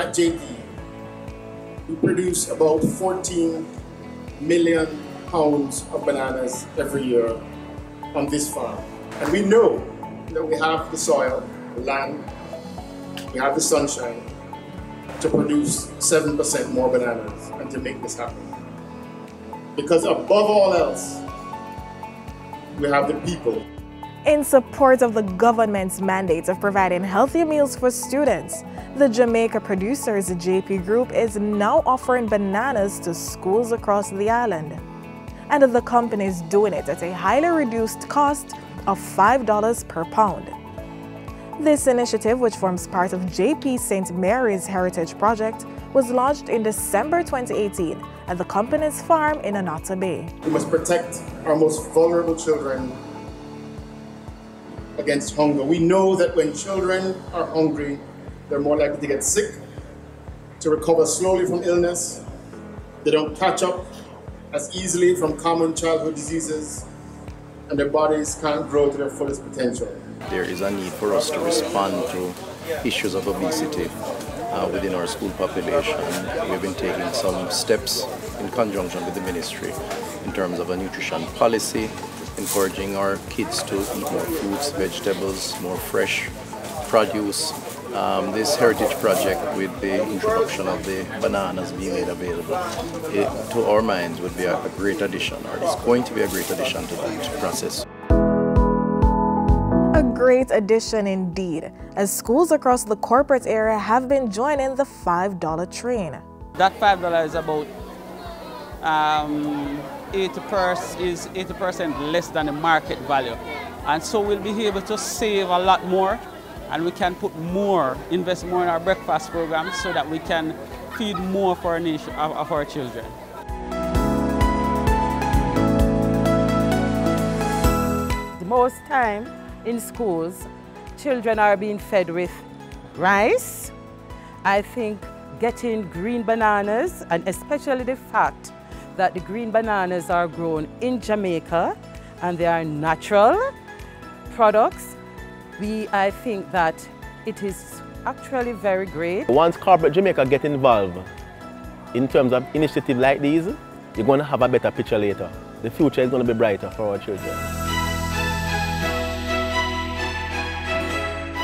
at JP, we produce about 14 million pounds of bananas every year on this farm. And we know that we have the soil, the land, we have the sunshine to produce 7% more bananas and to make this happen. Because above all else, we have the people. In support of the government's mandate of providing healthy meals for students, the Jamaica Producers Group is now offering bananas to schools across the island. And the company is doing it at a highly reduced cost of $5 per pound. This initiative, which forms part of JP St. Mary's Heritage Project, was launched in December 2018 at the company's farm in Anata Bay. We must protect our most vulnerable children against hunger. We know that when children are hungry, they're more likely to get sick, to recover slowly from illness. They don't catch up as easily from common childhood diseases, and their bodies can't grow to their fullest potential. There is a need for us to respond to issues of obesity within our school population. We've been taking some steps in conjunction with the ministry in terms of a nutrition policy, encouraging our kids to eat more fruits, vegetables, more fresh produce. This heritage project, with the introduction of the bananas being made available, to our minds would be a great addition, or it's going to be a great addition to that process. A great addition indeed, as schools across the corporate area have been joining the $5 train. That $5 is about 80% less than the market value. And so we'll be able to save a lot more, and we can put more, invest more in our breakfast programs so that we can feed more for our nation, of our children. Most time in schools, children are being fed with rice. I think getting green bananas, and especially the fact that the green bananas are grown in Jamaica and they are natural products, I think that it is actually very great. Once corporate Jamaica get involved in terms of initiatives like these, you're going to have a better picture later. The future is going to be brighter for our children.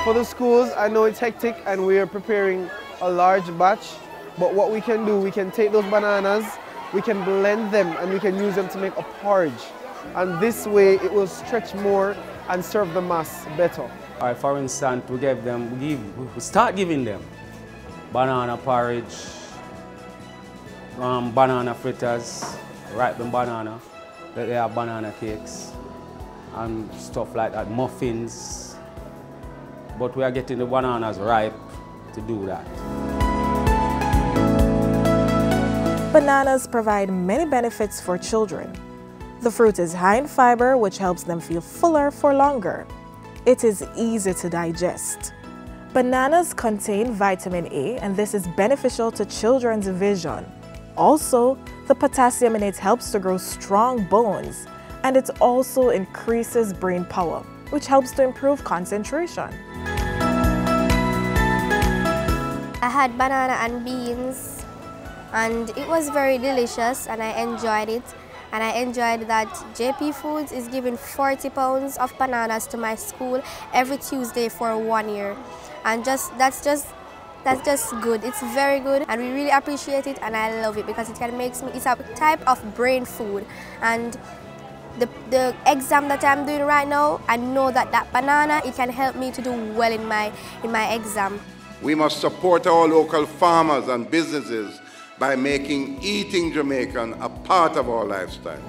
For the schools, I know it's hectic and we are preparing a large batch, but what we can do, we can take those bananas, we can blend them and we can use them to make a porridge. And this way it will stretch more and serve the mass better. For instance, we start giving them banana porridge, banana fritters, ripened banana, they have banana cakes and stuff like that, muffins. But we are getting the bananas ripe to do that. Bananas provide many benefits for children. The fruit is high in fiber, which helps them feel fuller for longer. It is easy to digest. Bananas contain vitamin A, and this is beneficial to children's vision. Also, the potassium in it helps to grow strong bones, and it also increases brain power, which helps to improve concentration. I had banana and beans, and it was very delicious, and I enjoyed it. And I enjoyed that JP Foods is giving 40 pounds of bananas to my school every Tuesday for 1 year. And that's just good. It's very good, and we really appreciate it, and I love it because it can make me, it's a type of brain food. And the exam that I'm doing right now, I know that banana, it can help me to do well in my exam. We must support our local farmers and businesses by making eating Jamaican a part of our lifestyle.